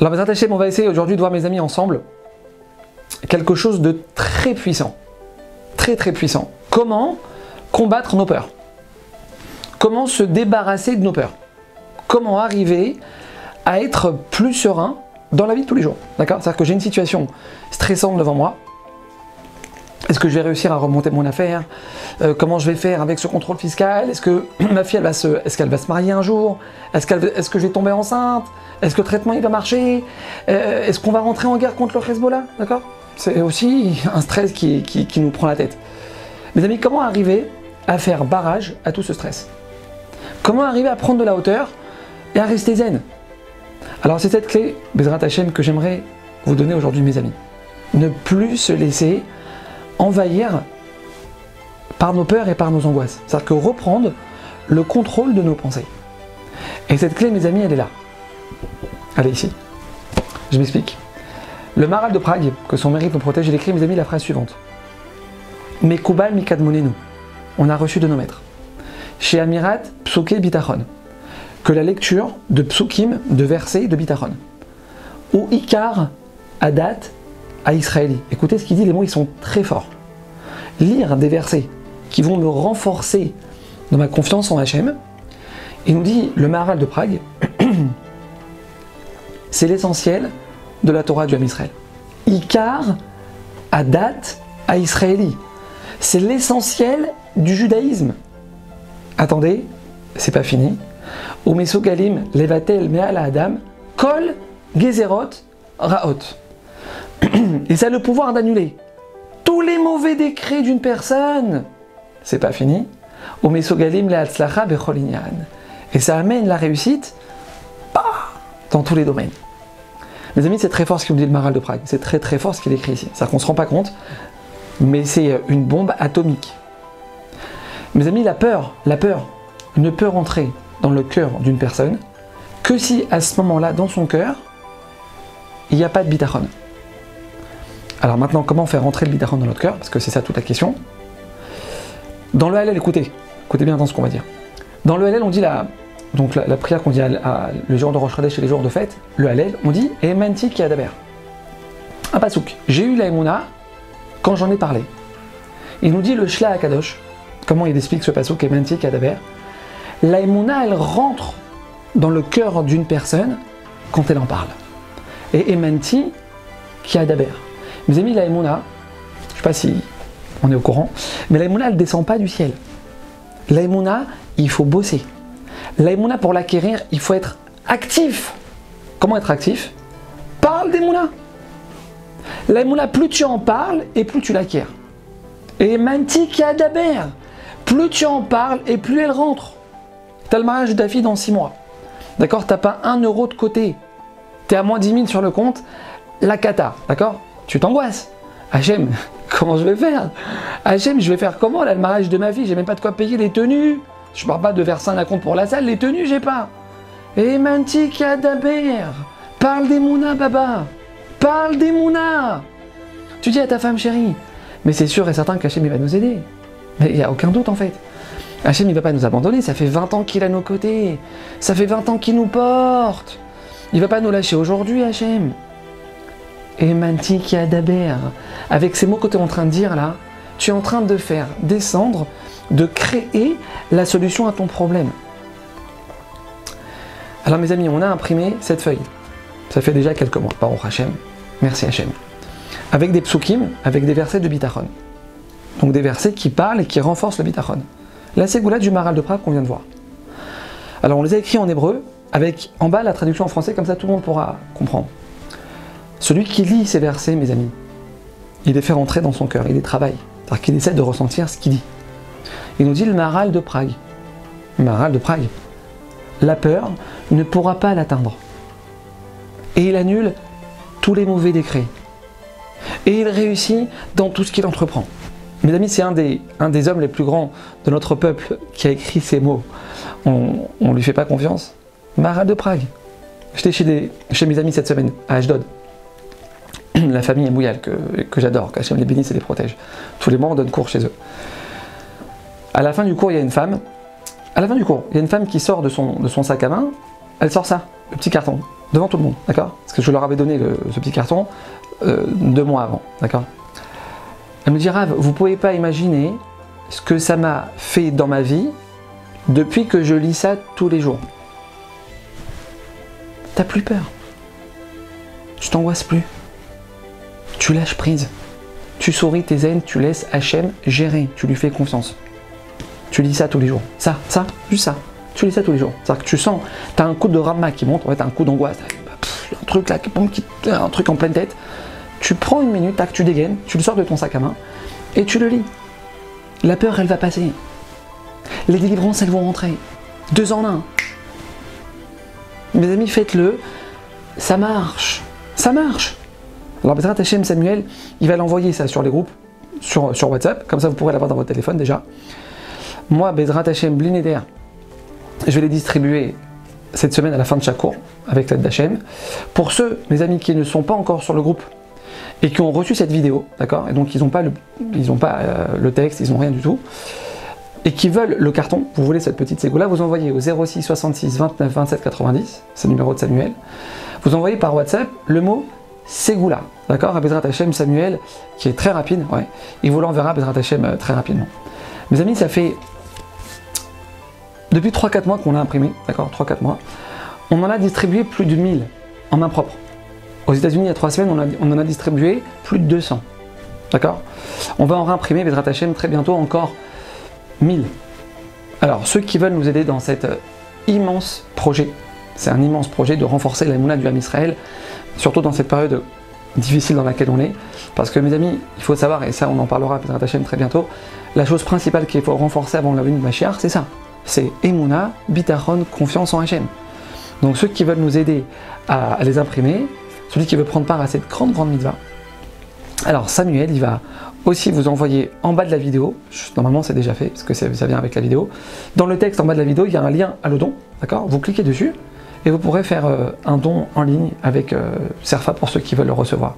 Alors, Bezrat Hashem, on va essayer aujourd'hui de voir, mes amis, ensemble, quelque chose de très puissant. Très très puissant. Comment combattre nos peurs? Comment se débarrasser de nos peurs? Comment arriver à être plus serein dans la vie de tous les jours? D'accord? C'est-à-dire que j'ai une situation stressante devant moi. Est-ce que je vais réussir à remonter mon affaire? Comment je vais faire avec ce contrôle fiscal? Est-ce que ma fille, est-ce qu'elle va se marier un jour? Est-ce que je vais tomber enceinte? Est-ce que le traitement il va marcher? Est-ce qu'on va rentrer en guerre contre le Hezbollah? D'accord? C'est aussi un stress qui nous prend la tête. Mes amis, comment arriver à faire barrage à tout ce stress? Comment arriver à prendre de la hauteur et à rester zen? Alors c'est cette clé, Bezrat Hashem, que j'aimerais vous donner aujourd'hui, mes amis. Ne plus se laisser envahir par nos peurs et par nos angoisses. C'est-à-dire que reprendre le contrôle de nos pensées. Et cette clé, mes amis, elle est là. Elle est ici. Je m'explique. Le Maharal de Prague, que son mérite nous protège, il écrit, mes amis, la phrase suivante. Mekubal mikadmonenu. On a reçu de nos maîtres. Chez Amirat Psuke Bitachon. Que la lecture de Psukim, de versets de Bitachon. Ou Ikar Adat à Israéli. Écoutez ce qu'il dit, les mots ils sont très forts. Lire des versets qui vont me renforcer dans ma confiance en Hachem. Il nous dit, le Maharal de Prague, c'est l'essentiel de la Torah du Ham Israël. Ikar Adat à Israéli. C'est l'essentiel du judaïsme. Attendez, c'est pas fini. Umesogalim levatel me'al Adam kol gezerot raot. Et ça a le pouvoir d'annuler tous les mauvais décrets d'une personne. C'est pas fini. Umesogalim le'atzlacha bechol inyan. Et ça amène la réussite dans tous les domaines. Mes amis, c'est très fort ce qu'il nous dit le Maharal de Prague. C'est très très fort ce qu'il écrit ici. C'est-à-dire qu'on ne se rend pas compte, mais c'est une bombe atomique. Mes amis, la peur ne peut rentrer dans le cœur d'une personne que si à ce moment-là, dans son cœur, il n'y a pas de bitachon. Alors maintenant, comment faire rentrer le bitachon dans notre cœur? Parce que c'est ça toute la question. Dans le Hallel, écoutez bien dans ce qu'on va dire. Dans le Hallel, on dit la prière qu'on dit le jour de Rosh Chodesh et les jours de fête, le Hallel, on dit « Emanti ki adaber ». Un pasouk. J'ai eu la Emouna quand j'en ai parlé. Il nous dit le Shla Akadosh, comment il explique ce pasouk « Emanti ki adaber ». La Emouna, elle rentre dans le cœur d'une personne quand elle en parle. Et Emanti ki adaber. Mes amis, la Emouna, je ne sais pas si on est au courant, mais la Emouna, elle ne descend pas du ciel. La Emouna, il faut bosser. La Emouna, pour l'acquérir, il faut être actif. Comment être actif? Parle d'Emouna. La Emouna, plus tu en parles et plus tu l'acquiers. Et Manti ki adaber. Plus tu en parles et plus elle rentre. Tu as le mariage de ta fille dans 6 mois. D'accord? Tu n'as pas 1 euro de côté. Tu es à moins 10 000 sur le compte. La cata. D'accord? Tu t'angoisses. Hachem, comment je vais faire? Hachem, je vais faire comment là, le mariage de ma fille? J'ai même pas de quoi payer les tenues. Je parle pas de verser un compte pour la salle, les tenues, j'ai pas. Et Manti ki adaber. Parle d'Emouna, baba. Parle d'Emouna. Tu dis à ta femme chérie, mais c'est sûr et certain qu'Hachem il va nous aider. Mais il n'y a aucun doute en fait. Hachem il va pas nous abandonner, ça fait 20 ans qu'il est à nos côtés. Ça fait 20 ans qu'il nous porte. Il va pas nous lâcher aujourd'hui, Hachem. Et Manti ki adaber. Avec ces mots que tu es en train de dire là, tu es en train de faire descendre, de créer la solution à ton problème. Alors mes amis, on a imprimé cette feuille. Ça fait déjà quelques mois. Baruch Hashem. Merci Hachem. Avec des psukim, avec des versets de bitachon. Donc des versets qui parlent et qui renforcent le bitachon. La ségoula du Maharal de Prague qu'on vient de voir. Alors on les a écrits en hébreu, avec en bas la traduction en français, comme ça tout le monde pourra comprendre. Celui qui lit ces versets, mes amis, il les fait rentrer dans son cœur, il les travaille. C'est-à-dire qu'il essaie de ressentir ce qu'il dit. Il nous dit le Maharal de Prague. Le Maharal de Prague. La peur ne pourra pas l'atteindre. Et il annule tous les mauvais décrets. Et il réussit dans tout ce qu'il entreprend. Mes amis, c'est un des hommes les plus grands de notre peuple qui a écrit ces mots. On ne lui fait pas confiance. Maharal de Prague. J'étais chez mes amis cette semaine, à Ashdod. La famille Mouyal, que j'adore, qu'Hachem les bénisse et les protège. Tous les mois, on donne cours chez eux. À la fin du cours, il y a une femme. À la fin du cours, il y a une femme qui sort de son sac à main. Elle sort ça, le petit carton. devant tout le monde, d'accord? Parce que je leur avais donné ce petit carton 2 mois avant, d'accord? Elle me dit, Rav, vous pouvez pas imaginer ce que ça m'a fait dans ma vie depuis que je lis ça tous les jours. T'as plus peur. Tu t'angoisses plus. Tu lâches prise. Tu souris, t'es zen, tu laisses Hachem gérer, tu lui fais confiance. Tu lis ça tous les jours. Ça, juste ça. Tu lis ça tous les jours. C'est-à-dire que tu sens, t'as un coup de rama qui monte, ouais, t'as un coup d'angoisse, un truc là, un truc en pleine tête. Tu prends une minute, tac, tu dégaines, tu le sors de ton sac à main et tu le lis. La peur, elle va passer. Les délivrances, elles vont rentrer. 2 en 1. Mes amis, faites-le. Ça marche. Ça marche. Alors, Bezrat Hachem Samuel, il va l'envoyer ça sur les groupes, sur WhatsApp. Comme ça, vous pourrez l'avoir dans votre téléphone déjà. Moi, Bezrat Hachem Bli Neder, je vais les distribuer cette semaine à la fin de chaque cours, avec l'aide d'Hachem. Pour ceux, mes amis, qui ne sont pas encore sur le groupe et qui ont reçu cette vidéo, d'accord, et donc ils n'ont pas le texte, ils n'ont rien du tout, et qui veulent le carton, vous voulez cette petite ségoula, vous envoyez au 06 66 29 27 90, c'est le numéro de Samuel, vous envoyez par WhatsApp le mot ségoula, d'accord, à Bezrat Hachem Samuel, qui est très rapide, ouais, il vous l'enverra Bezrat Hachem très rapidement. Mes amis, ça fait depuis 3-4 mois qu'on l'a imprimé, d'accord, 3-4 mois, on en a distribué plus de 1000 en main propre. Aux États-Unis, il y a 3 semaines, on en a distribué plus de 200, d'accord. On va en réimprimer Bezrat Hachem très bientôt encore 1000. Alors, ceux qui veulent nous aider dans cet immense projet, c'est un immense projet de renforcer la mouna du Ham Israël, surtout dans cette période difficile dans laquelle on est, parce que mes amis, il faut savoir, et ça on en parlera Bezrat Hachem très bientôt, la chose principale qu'il faut renforcer avant la venue de Mashiach, c'est ça, c'est Emouna, Bitachon, confiance en Hachem. Donc ceux qui veulent nous aider à les imprimer, celui qui veut prendre part à cette grande mitzvah, alors Samuel, il va aussi vous envoyer en bas de la vidéo, normalement c'est déjà fait, parce que ça vient avec la vidéo, dans le texte en bas de la vidéo, il y a un lien à le don, d'accord, vous cliquez dessus, et vous pourrez faire un don en ligne avec Serfa pour ceux qui veulent le recevoir.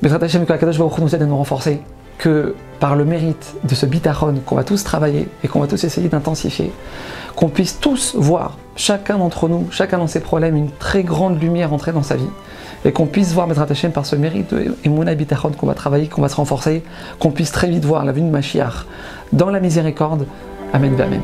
Bezrat Hachem, que Akadosh Baruch Hu nous aide à nous renforcer, que par le mérite de ce bitachon qu'on va tous travailler et qu'on va tous essayer d'intensifier, qu'on puisse tous voir, chacun d'entre nous, chacun dans ses problèmes, une très grande lumière entrer dans sa vie, et qu'on puisse voir Bezrat Hachem par ce mérite de Emouna bitachon qu'on va travailler, qu'on va se renforcer, qu'on puisse très vite voir la venue de Mashiach dans la miséricorde. Amen, amen.